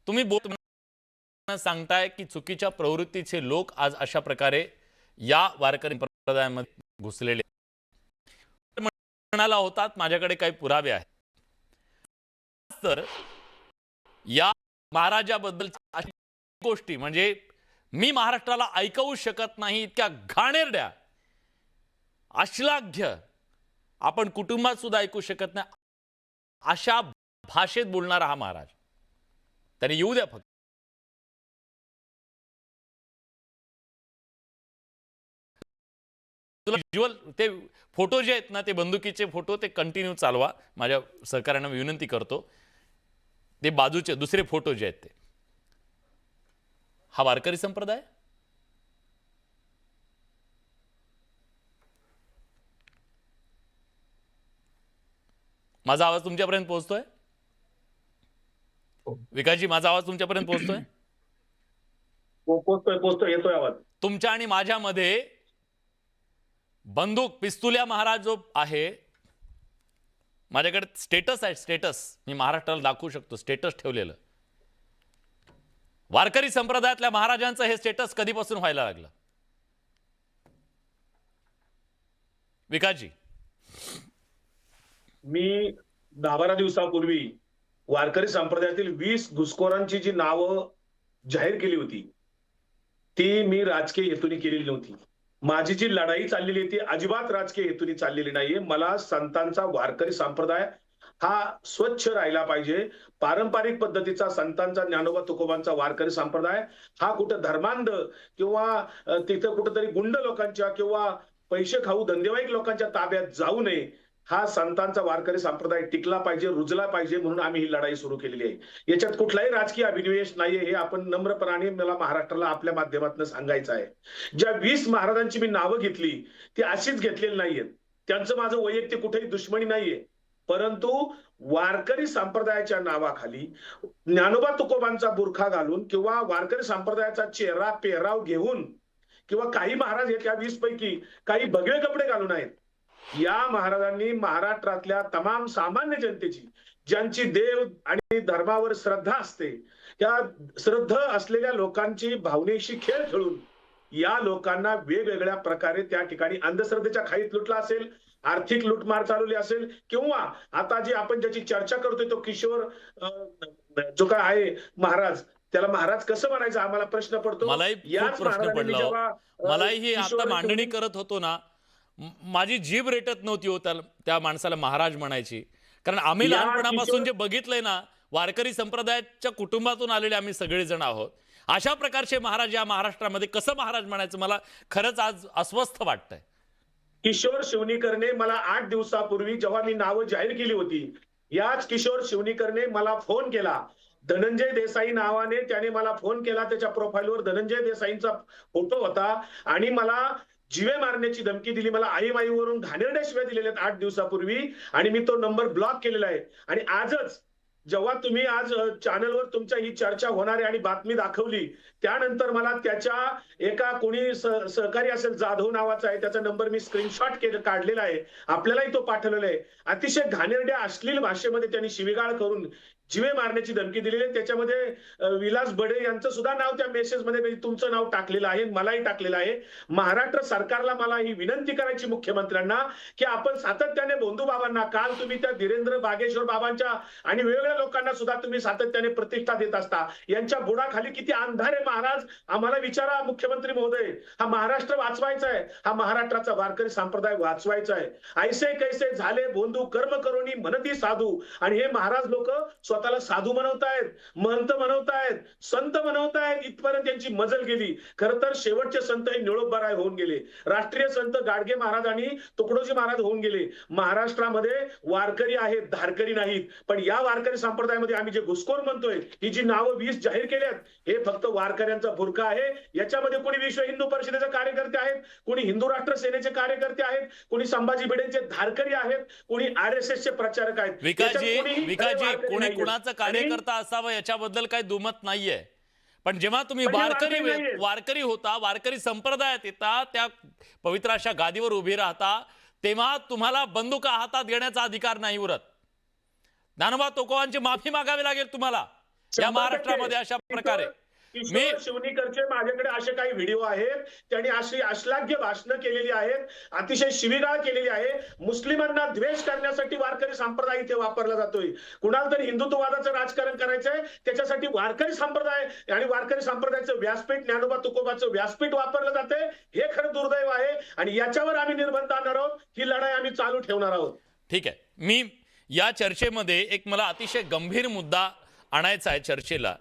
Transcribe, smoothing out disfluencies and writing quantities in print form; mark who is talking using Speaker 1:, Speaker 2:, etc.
Speaker 1: तुम्ही बोलताना सांगताय की चुकीच्या प्रवृत्तीचे लोक आज अशा प्रकारे या वारकरी संप्रदायामध्ये घुसलेले म्हणाला होतात माझ्याकडे काही पुरावे आहेत, तर या महाराजाबद्दल अशी गोष्टी म्हणजे मी महाराष्ट्राला ऐकवू शकत नाही इतक्या घाणेरड्या अश्लाघ्य आपण कुटुंबात सुद्धा ऐकू शकत नाही अशा भाषेत बोलणारा हा महाराज. त्याने येऊ द्या फक्त. तुला व्हिज्युअल ते फोटो जे आहेत ना, ते बंदुकीचे फोटो ते कंटिन्यू चालवा. माझ्या सहकार्यांना विनंती करतो. ते बाजूचे दुसरे फोटो जे आहेत ते. हा वारकरी संप्रदाय माझा आवाज तुमच्यापर्यंत पोहोचतोय? विकासजी, माझा आवाज तुमच्यापर्यंत पोहोचतोय?
Speaker 2: पोचतोय येतोय आवाज.
Speaker 1: तुमच्या आणि माझ्यामध्ये बंदूक पिस्तुल्या महाराज जो आहे, माझ्याकडे स्टेटस आहे, स्टेटस मी महाराष्ट्राला दाखवू शकतो, स्टेटस ठेवलेलं. वारकरी संप्रदायातल्या महाराजांचं हे स्टेटस कधीपासून व्हायला लागलं? विकासजी,
Speaker 2: मी 10-12 दिवसापूर्वी वारकरी संप्रदायातील 20 घुसखोरांची जी नावं जाहीर केली होती ती मी राजकीय हेतूने केलेली नव्हती. माझी जी लढाई चाललेली आहे ती अजिबात राजकीय हेतूने चाललेली नाहीये. मला संतांचा वारकरी संप्रदाय हा स्वच्छ राहिला पाहिजे. पारंपरिक पद्धतीचा संतांचा ज्ञानोबा तुकोबांचा वारकरी संप्रदाय हा कुठं धर्मांध किंवा तिथं कुठंतरी गुंड लोकांच्या किंवा पैसे खाऊ धंदेवाईक लोकांच्या ताब्यात जाऊ नये, हा संतांचा वारकरी संप्रदाय टिकला पाहिजे, रुजला पाहिजे, म्हणून आम्ही ही लढाई सुरू केलेली आहे. याच्यात कुठलाही राजकीय अभिनिवेश नाहीये, हे आपण नम्रपणाने मला महाराष्ट्राला आपल्या माध्यमातून सांगायचं आहे. ज्या 20 महाराजांची मी नावं घेतली ती अशीच घेतलेली नाहीयेत. त्यांचं माझं वैयक्तिक कुठेही दुश्मनी नाहीये, परंतु वारकरी संप्रदायाच्या नावाखाली ज्ञानोबा तुकोबांचा बुरखा घालून किंवा वारकरी संप्रदायाचा चेहरा पेहराव घेऊन किंवा काही महाराज आहेत या 20 पैकी काही भगवे कपडे घालून आहेत, या महाराजांनी महाराष्ट्रातल्या तमाम सामान्य जनतेची, ज्यांची देव आणि धर्मावर श्रद्धा असते, त्या श्रद्धा असलेल्या लोकांची भावनेशी खेळ खेळून या लोकांना वेगवेगळ्या प्रकारे त्या ठिकाणी अंधश्रद्धेच्या खाईत लुटला असेल, आर्थिक लुटमार चालवली असेल, किंवा आता जी आपण ज्याची चर्चा करतोय तो किशोर जो काय आहे महाराज, त्याला महाराज कसं म्हणायचं आम्हाला प्रश्न पडतो.
Speaker 1: मलाही खूप प्रश्न पडला. मलाही ही आता मांडणी करत होतो ना, माझी जीभ रेटत नव्हती हो त्या माणसाला महाराज म्हणायची. कारण आम्ही लहानपणापासून जे बघितलंय ना, वारकरी संप्रदायाच्या कुटुंबातून आलेले आम्ही सगळेजण आहोत. अशा प्रकारचे महाराज या महाराष्ट्रामध्ये कसं महाराज म्हणायचं, मला खरंच आज अस्वस्थ वाटतंय.
Speaker 2: किशोर शिवनीकरने मला 8 दिवसापूर्वी जेव्हा मी नावं जाहीर केली होती, याच किशोर शिवनीकरने मला फोन केला. धनंजय देसाई नावाने त्याने मला फोन केला. त्याच्या प्रोफाईलवर धनंजय देसाईंचा फोटो होता आणि मला जीवे मारण्याची धमकी दिली. मला आईमाईवरून घाणेरड्या शिव्या दिलेल्या 8 दिवसापूर्वी, आणि मी तो नंबर ब्लॉक केलेला आहे. आणि आजच जेव्हा तुम्ही आज चॅनलवर तुमच्या ही चर्चा होणारी आणि बातमी दाखवली, त्यानंतर मला त्याच्या एका कोणी सहकारी असेल, जाधव नावाचा आहे, त्याचा नंबर मी स्क्रीनशॉट काढलेला आहे, आपल्यालाही तो पाठवलेला आहे. अतिशय घाणेरड्या अश्लील भाषेमध्ये त्यांनी शिवीगाळ करून जीवे मारण्याची धमकी दिलेली आहे. त्याच्यामध्ये विलास बडे यांचं सुद्धा नाव त्या मेसेजमध्ये तुमचं नाव टाकलेलं आहे, मलाही टाकलेलं आहे. महाराष्ट्र सरकारला मला ही विनंती करायची मुख्यमंत्र्यांना की आपण सातत्याने भोंदू बाबांना, काल तुम्ही त्या धीरेंद्र बागेश्वर बाबांच्या आणि वेगवेगळ्या लोकांना सुद्धा तुम्ही सातत्याने प्रतिष्ठा देत असता, यांच्या बुडाखाली किती अंधार आहे महाराज, आम्हाला विचारा मुख्यमंत्री महोदय. हा महाराष्ट्र वाचवायचा आहे, हा महाराष्ट्राचा वारकरी संप्रदाय वाचवायचा आहे. ऐसे कैसे झाले भोंदू कर्म करोनी म्हणती साधू, आणि हे महाराज लोक स्वतःला साधू म्हणवतायत, महंत म्हणवतायत, संत म्हणवतायत, इथपर्यंत त्यांची मजल गेली. खरं तर शेवटचे संत हे निळोबाराय होऊन गेले, राष्ट्रीय संत गाडगे महाराज आणि तुकडोजी महाराज होऊन गेले. महाराष्ट्रामध्ये वारकरी आहेत, धारकरी नाहीत. पण या वारकरी संप्रदायामध्ये आम्ही जे घुसखोर म्हणतोय, ही जी नावं 20 जाहीर केल्यात, हे फक्त वारकऱ्यांचा बुरखा आहे. याच्यामध्ये कोणी विश्व हिंदू परिषदेचे कार्यकर्ते आहेत, कोणी हिंदू राष्ट्र सेनेचे कार्यकर्ते आहेत, कोणी संभाजी भिडेंचे धारकरी आहेत, कोणी RSS चे प्रचारक आहेत.
Speaker 1: विकासजी, कोणी कुणाचा कार्यकर्ता असावा याच्याबद्दल काही दुमत नाहीये. पण जेव्हा तुम्ही वारकरी होता, वारकरी संप्रदायात येता, त्या पवित्र अशा गादीवर उभी राहता, तेव्हा तुम्हाला बंदुका हातात घेण्याचा अधिकार नाही उरत. ज्ञानोबा तुकोबांची माफी मागावी लागेल तुम्हाला. या
Speaker 2: 100%
Speaker 1: महाराष्ट्रामध्ये अशा प्रकारे
Speaker 2: किशोर शिवनीकरचे माझ्याकडे असे काही व्हिडिओ आहेत, त्यांनी अशी अश्लाघ्य भाषणं केलेली आहेत, अतिशय शिवीगाळ केलेली आहे. मुस्लिमांना द्वेष करण्यासाठी वारकरी संप्रदाय इथे वापरला जातोय. कुणाला तरी हिंदुत्ववादाचं राजकारण करायचंय, त्याच्यासाठी वारकरी संप्रदाय आणि वारकरी संप्रदायाचं व्यासपीठ, ज्ञानोबा तुकोबाचं व्यासपीठ वापरलं जातंय. हे खरं दुर्दैव आहे आणि याच्यावर आम्ही निर्बंध आणणार आहोत. ही लढाई आम्ही चालू ठेवणार आहोत.
Speaker 1: ठीक आहे. मी या चर्चेमध्ये एक मला अतिशय गंभीर मुद्दा आणायचा आहे चर्चेला.